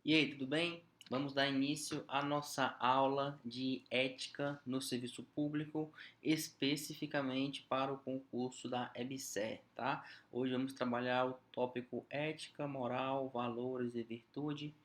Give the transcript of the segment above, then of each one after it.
E aí, tudo bem? Vamos dar início à nossa aula de ética no serviço público, especificamente para o concurso da EBSER, tá? Hoje vamos trabalhar o tópico ética, moral, valores e virtude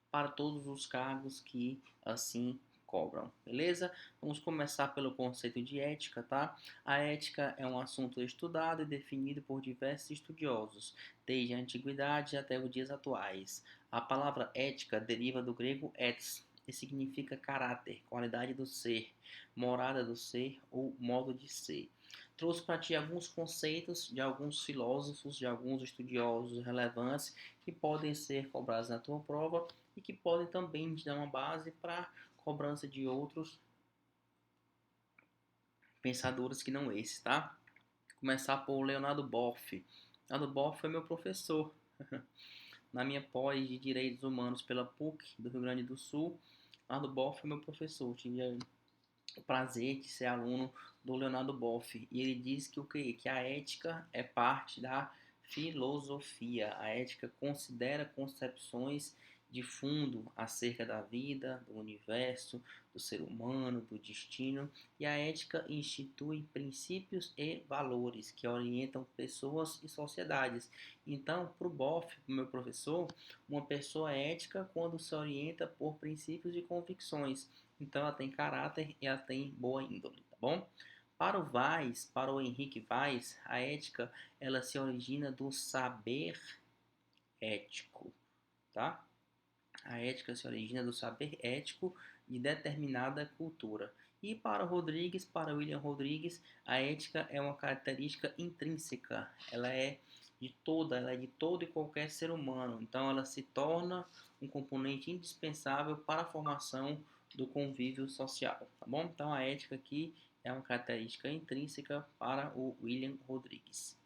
para todos os cargos que assim cobram, beleza? Vamos começar pelo conceito de ética, tá? A ética é um assunto estudado e definido por diversos estudiosos, desde a antiguidade até os dias atuais. A palavra ética deriva do grego ethos e significa caráter, qualidade do ser, morada do ser ou modo de ser. Trouxe para ti alguns conceitos de alguns filósofos, de alguns estudiosos relevantes que podem ser cobrados na tua prova e que podem também te dar uma base para cobrança de outros pensadores que não esses, tá? Começar por Leonardo Boff. Leonardo Boff foi meu professor na minha pós de Direitos Humanos pela PUC do Rio Grande do Sul. Leonardo Boff foi meu professor. Tive o prazer de ser aluno do Leonardo Boff. E ele diz que o quê? Que a ética é parte da filosofia. A ética considera concepções de fundo acerca da vida, do universo, do ser humano, do destino, e a ética institui princípios e valores que orientam pessoas e sociedades. Então, para o Boff, meu professor, uma pessoa é ética quando se orienta por princípios e convicções. Então ela tem caráter e ela tem boa índole, tá bom? Para o Weiss, para o Henrique Weiss, a ética ela se origina do saber ético, tá? A ética se origina do saber ético de determinada cultura. E para Rodrigues, para William Rodrigues, a ética é uma característica intrínseca. Ela é de todo e qualquer ser humano. Então ela se torna um componente indispensável para a formação do convívio social, tá bom? Então a ética aqui é uma característica intrínseca para o William Rodrigues.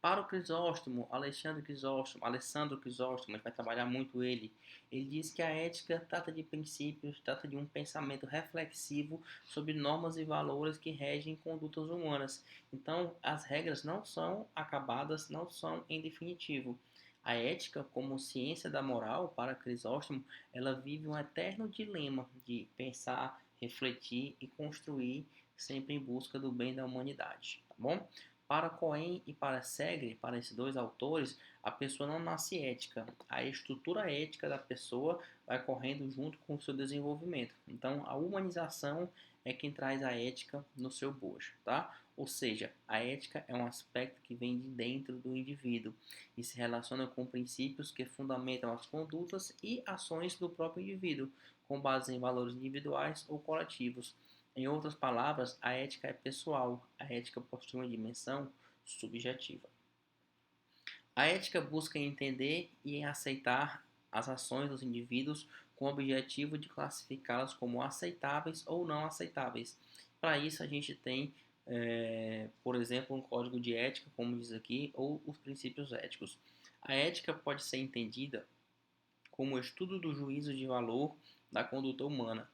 Para o Crisóstomo, Alessandro Crisóstomo, a gente vai trabalhar muito ele diz que a ética trata de princípios, trata de um pensamento reflexivo sobre normas e valores que regem condutas humanas. Então, as regras não são acabadas, não são em definitivo. A ética, como ciência da moral, para Crisóstomo, ela vive um eterno dilema de pensar, refletir e construir sempre em busca do bem da humanidade, tá bom? Para Cohen e para Segre, para esses dois autores, a pessoa não nasce ética. A estrutura ética da pessoa vai correndo junto com o seu desenvolvimento. Então, a humanização é quem traz a ética no seu bojo, tá? Ou seja, a ética é um aspecto que vem de dentro do indivíduo e se relaciona com princípios que fundamentam as condutas e ações do próprio indivíduo, com base em valores individuais ou coletivos. Em outras palavras, a ética é pessoal, a ética possui uma dimensão subjetiva. A ética busca entender e aceitar as ações dos indivíduos com o objetivo de classificá-las como aceitáveis ou não aceitáveis. Para isso, a gente tem, por exemplo, um código de ética, como diz aqui, ou os princípios éticos. A ética pode ser entendida como o estudo do juízo de valor da conduta humana,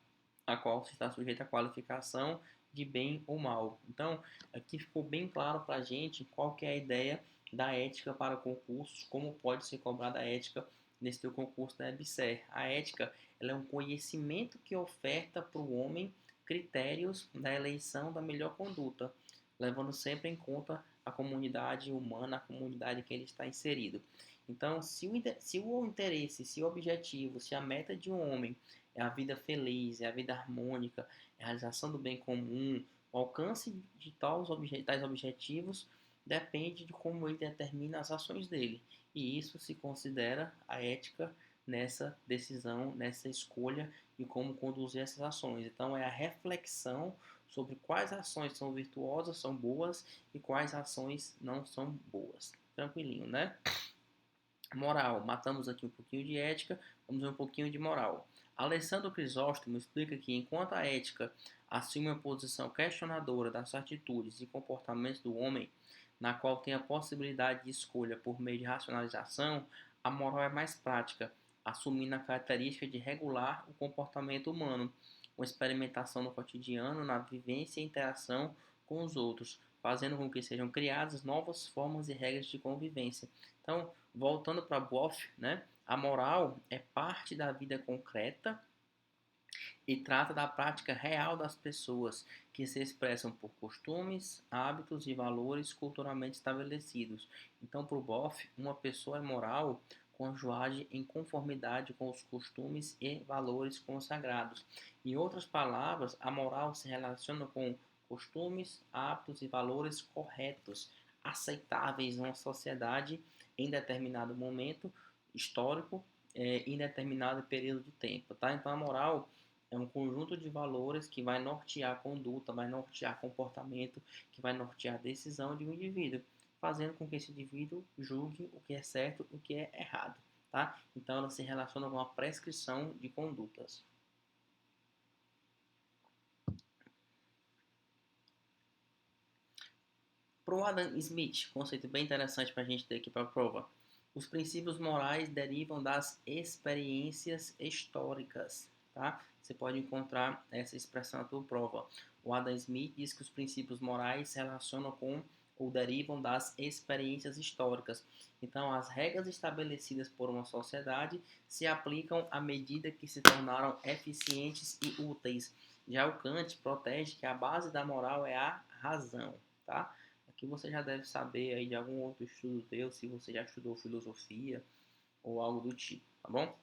a qual se está sujeita à qualificação de bem ou mal. Então, aqui ficou bem claro para a gente qual que é a ideia da ética para concursos, como pode ser cobrada a ética nesse teu concurso da EBSER. A ética ela é um conhecimento que oferta para o homem critérios da eleição da melhor conduta, levando sempre em conta a comunidade humana, a comunidade que ele está inserido. Então, se o interesse, se o objetivo, se a meta de um homem é a vida feliz, é a vida harmônica, é a realização do bem comum, o alcance de tais objetivos depende de como ele determina as ações dele. E isso se considera a ética nessa decisão, nessa escolha de como conduzir essas ações. Então, é a reflexão sobre quais ações são virtuosas, são boas e quais ações não são boas. Tranquilinho, né? Moral, matamos aqui um pouquinho de ética, vamos ver um pouquinho de moral. Alessandro Crisóstomo explica que enquanto a ética assume uma posição questionadora das atitudes e comportamentos do homem, na qual tem a possibilidade de escolha por meio de racionalização, a moral é mais prática, assumindo a característica de regular o comportamento humano, com experimentação no cotidiano, na vivência e interação com os outros, fazendo com que sejam criadas novas formas e regras de convivência. Então, voltando para Boff, né, a moral é parte da vida concreta e trata da prática real das pessoas, que se expressam por costumes, hábitos e valores culturalmente estabelecidos. Então, para o Boff, uma pessoa é moral quando age em conformidade com os costumes e valores consagrados. Em outras palavras, a moral se relaciona com costumes, hábitos e valores corretos, aceitáveis em uma sociedade em determinado momento histórico, em determinado período de tempo, tá? Então, a moral é um conjunto de valores que vai nortear a conduta, vai nortear comportamento, que vai nortear a decisão de um indivíduo, fazendo com que esse indivíduo julgue o que é certo e o que é errado, tá? Então ela se relaciona com a prescrição de condutas. Para o Adam Smith, conceito bem interessante para a gente ter aqui para a prova. Os princípios morais derivam das experiências históricas, tá? Você pode encontrar essa expressão na tua prova. O Adam Smith diz que os princípios morais se relacionam com ou derivam das experiências históricas. Então, as regras estabelecidas por uma sociedade se aplicam à medida que se tornaram eficientes e úteis. Já o Kant protege que a base da moral é a razão, tá? Aqui você já deve saber aí de algum outro estudo teu, se você já estudou filosofia ou algo do tipo, tá bom?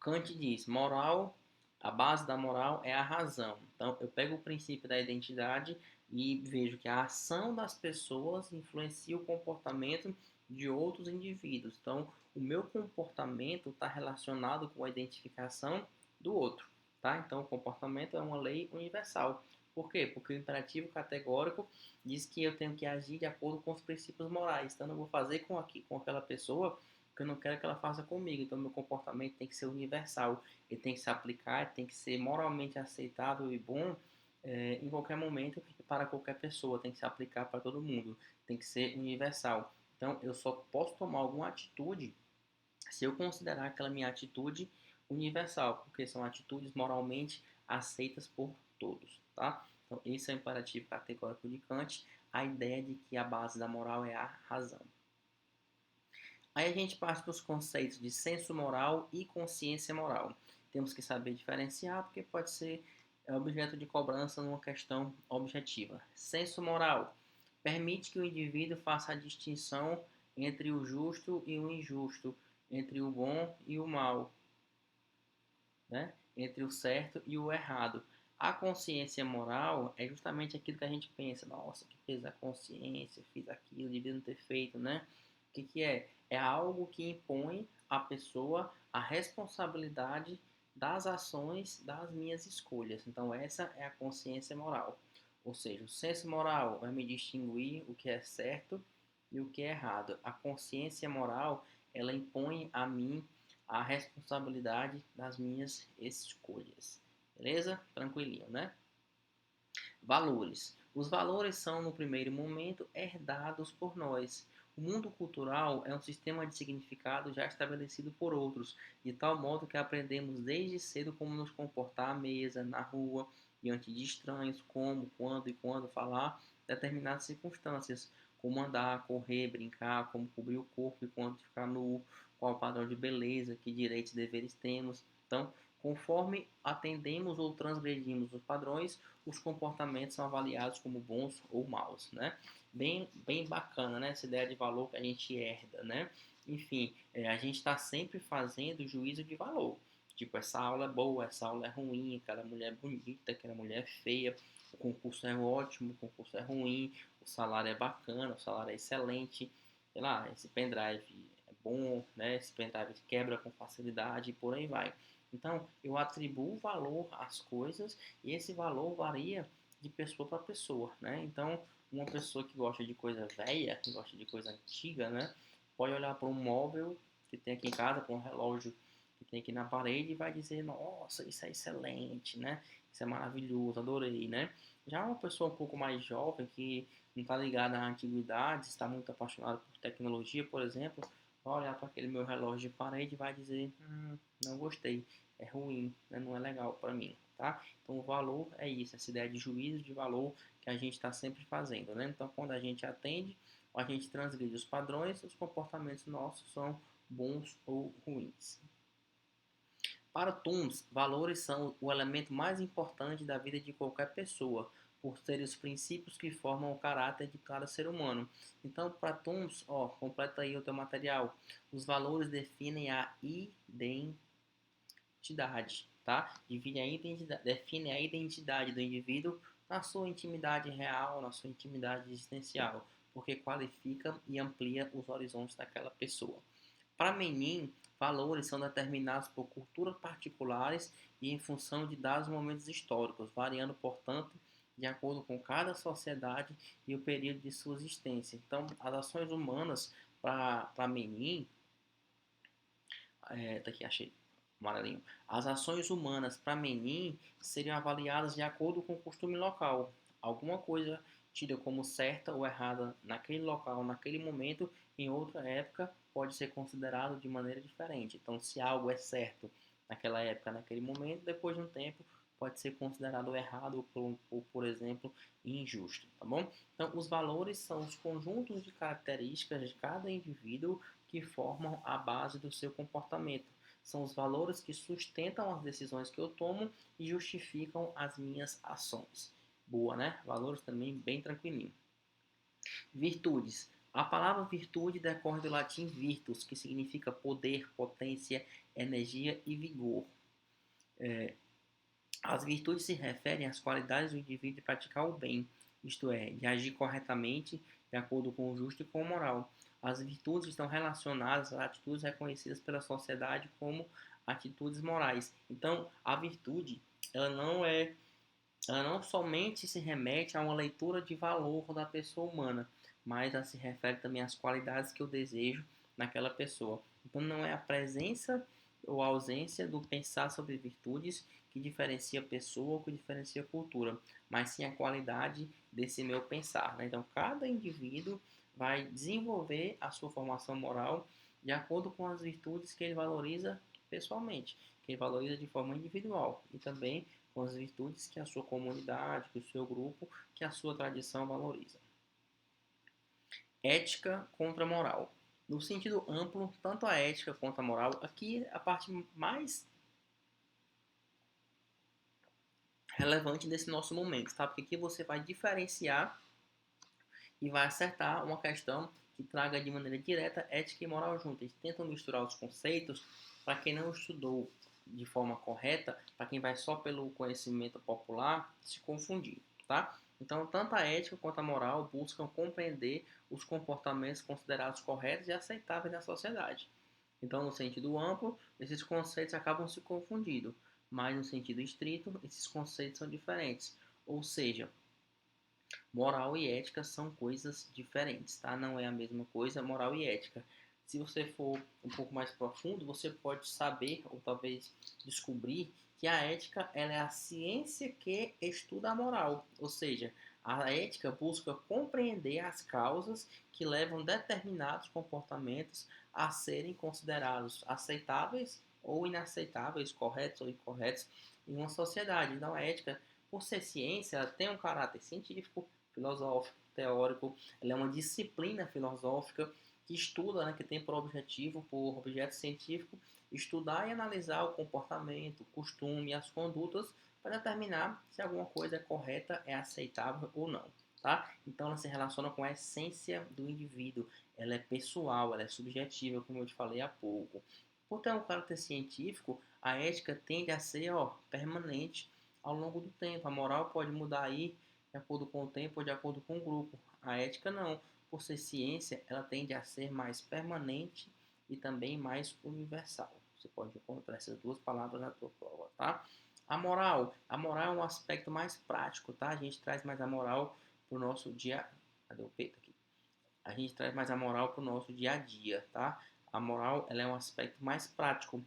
Kant diz, moral, a base da moral é a razão. Então, eu pego o princípio da identidade e vejo que a ação das pessoas influencia o comportamento de outros indivíduos. Então, o meu comportamento está relacionado com a identificação do outro, tá? Então, o comportamento é uma lei universal. Por quê? Porque o imperativo categórico diz que eu tenho que agir de acordo com os princípios morais. Então, eu não vou fazer com aquela pessoa que eu não quero que ela faça comigo. Então, meu comportamento tem que ser universal. Ele tem que se aplicar, tem que ser moralmente aceitável e bom em qualquer momento e para qualquer pessoa. Tem que se aplicar para todo mundo. Tem que ser universal. Então, eu só posso tomar alguma atitude se eu considerar aquela minha atitude universal, porque são atitudes moralmente aceitas por todos, tá? Então, esse é o imperativo categórico de Kant, a ideia de que a base da moral é a razão. Aí a gente parte para os conceitos de senso moral e consciência moral. Temos que saber diferenciar, porque pode ser objeto de cobrança numa questão objetiva. Senso moral permite que o indivíduo faça a distinção entre o justo e o injusto, entre o bom e o mal, né? Entre o certo e o errado. A consciência moral é justamente aquilo que a gente pensa, nossa, que fez a consciência, fiz aquilo, devia não ter feito, né? O que é? É algo que impõe à pessoa a responsabilidade das ações das minhas escolhas. Então essa é a consciência moral. Ou seja, o senso moral vai me distinguir o que é certo e o que é errado. A consciência moral, ela impõe a mim a responsabilidade das minhas escolhas. Beleza? Tranquilinho, né? Valores. Os valores são, no primeiro momento, herdados por nós. O mundo cultural é um sistema de significado já estabelecido por outros, de tal modo que aprendemos desde cedo como nos comportar à mesa, na rua, diante de estranhos, como, quando e quando falar determinadas circunstâncias, como andar, correr, brincar, como cobrir o corpo e quando ficar nu, qual o padrão de beleza, que direitos e deveres temos. Então, conforme atendemos ou transgredimos os padrões, os comportamentos são avaliados como bons ou maus, né? Bem bacana, né? Essa ideia de valor que a gente herda, né? Enfim, a gente está sempre fazendo juízo de valor. Tipo, essa aula é boa, essa aula é ruim, aquela mulher é bonita, aquela mulher é feia, o concurso é ótimo, o concurso é ruim, o salário é bacana, o salário é excelente, sei lá, esse pendrive é bom, né? Esse pendrive quebra com facilidade e por aí vai. Então, eu atribuo valor às coisas e esse valor varia de pessoa para pessoa, né? Então, uma pessoa que gosta de coisa velha, que gosta de coisa antiga, né? Pode olhar para um móvel que tem aqui em casa, para um relógio que tem aqui na parede e vai dizer, nossa, isso é excelente, né? Isso é maravilhoso, adorei, né? Já uma pessoa um pouco mais jovem, que não está ligada à antiguidade, está muito apaixonada por tecnologia, por exemplo, vai olhar para aquele meu relógio de parede e vai dizer, não gostei, é ruim, né? Não é legal para mim. tá? Então, o valor é isso, essa ideia de juízo de valor que a gente está sempre fazendo, né? Então, quando a gente atende, ou a gente transgride os padrões, os comportamentos nossos são bons ou ruins. Para Toomes, valores são o elemento mais importante da vida de qualquer pessoa, por serem os princípios que formam o caráter de cada ser humano. Então, para Toomes, completa aí o teu material. Os valores definem a identidade, tá? Define a identidade do indivíduo na sua intimidade real, na sua intimidade existencial, porque qualifica e amplia os horizontes daquela pessoa. Para Menin, valores são determinados por culturas particulares e em função de dados momentos históricos, variando, portanto, de acordo com cada sociedade e o período de sua existência. Então, as ações humanas, para Menin, tá aqui, achei, amarelinho. As ações humanas para Menin seriam avaliadas de acordo com o costume local. Alguma coisa tida como certa ou errada naquele local, naquele momento, em outra época, pode ser considerado de maneira diferente. Então, se algo é certo naquela época, naquele momento, depois de um tempo, pode ser considerado errado ou, por exemplo, injusto, tá bom? Então, os valores são os conjuntos de características de cada indivíduo que formam a base do seu comportamento. São os valores que sustentam as decisões que eu tomo e justificam as minhas ações. Boa, né? Valores também bem tranquilinho. Virtudes. A palavra virtude decorre do latim virtus, que significa poder, potência, energia e vigor. As virtudes se referem às qualidades do indivíduo de praticar o bem, isto é, de agir corretamente, de acordo com o justo e com o moral. As virtudes estão relacionadas a atitudes reconhecidas pela sociedade como atitudes morais. Então, a virtude, ela não somente se remete a uma leitura de valor da pessoa humana, mas ela se refere também às qualidades que eu desejo naquela pessoa. Então, não é a presença ou a ausência do pensar sobre virtudes que diferencia a pessoa ou que diferencia a cultura, mas sim a qualidade desse meu pensar, né? Então, cada indivíduo vai desenvolver a sua formação moral de acordo com as virtudes que ele valoriza pessoalmente, que ele valoriza de forma individual e também com as virtudes que a sua comunidade, que o seu grupo, que a sua tradição valoriza. Ética contra moral. No sentido amplo, tanto a ética quanto a moral, aqui é a parte mais relevante desse nosso momento, tá? Porque aqui você vai diferenciar e vai acertar uma questão que traga de maneira direta ética e moral juntas. Eles tentam misturar os conceitos para quem não estudou de forma correta, para quem vai só pelo conhecimento popular, se confundir, tá? Então, tanto a ética quanto a moral buscam compreender os comportamentos considerados corretos e aceitáveis na sociedade. Então, no sentido amplo, esses conceitos acabam se confundindo, mas no sentido estrito, esses conceitos são diferentes. Ou seja, moral e ética são coisas diferentes, tá? Não é a mesma coisa, moral e ética. Se você for um pouco mais profundo, você pode saber ou talvez descobrir que a ética ela é a ciência que estuda a moral, ou seja, a ética busca compreender as causas que levam determinados comportamentos a serem considerados aceitáveis ou inaceitáveis, corretos ou incorretos em uma sociedade. Então, a ética, por ser ciência, ela tem um caráter científico, filosófico, teórico. Ela é uma disciplina filosófica que estuda, né, que tem por objetivo, por objeto científico, estudar e analisar o comportamento, o costume e as condutas para determinar se alguma coisa é correta, é aceitável ou não. Tá? Então ela se relaciona com a essência do indivíduo. Ela é pessoal, ela é subjetiva, como eu te falei há pouco. Por ter um caráter científico, a ética tende a ser permanente ao longo do tempo. A moral pode mudar aí de acordo com o tempo ou de acordo com o grupo. A ética não. Por ser ciência, ela tende a ser mais permanente e também mais universal. Você pode encontrar essas duas palavras na tua prova, tá? A moral é um aspecto mais prático, tá? A gente traz mais a moral pro nosso dia. Cadê o peito aqui? A gente traz mais a moral pro nosso dia a dia, tá? A moral, ela é um aspecto mais prático.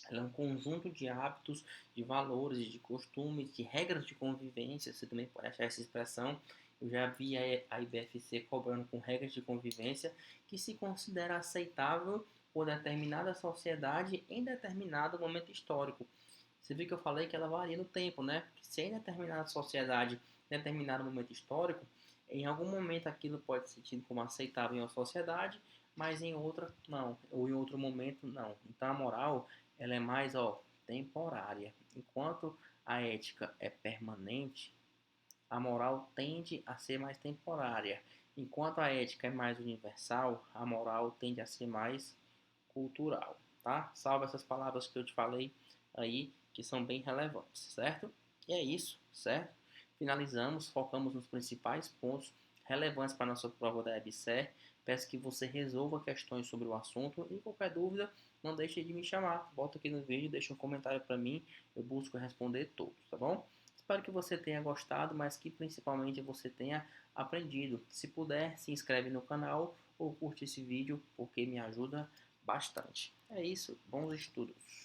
Ela é um conjunto de hábitos, de valores, de costumes, de regras de convivência. Você também pode achar essa expressão. Eu já vi a IBFC cobrando com regras de convivência que se considera aceitável por determinada sociedade em determinado momento histórico. Você viu que eu falei que ela varia no tempo, né? Porque se em determinada sociedade, em determinado momento histórico, em algum momento aquilo pode ser tido como aceitável em uma sociedade, mas em outra não, ou em outro momento não. Então a moral, ela é mais, ó, temporária. Enquanto a ética é permanente, a moral tende a ser mais temporária. Enquanto a ética é mais universal, a moral tende a ser mais cultural, tá? Salva essas palavras que eu te falei aí, que são bem relevantes, certo? E é isso, certo? Finalizamos, focamos nos principais pontos relevantes para a nossa prova da EBSER. Peço que você resolva questões sobre o assunto e qualquer dúvida, não deixe de me chamar. Volta aqui no vídeo, deixa um comentário para mim, eu busco responder todos, tá bom? Espero que você tenha gostado, mas que principalmente você tenha aprendido. Se puder, se inscreve no canal ou curte esse vídeo, porque me ajuda bastante. É isso, bons estudos.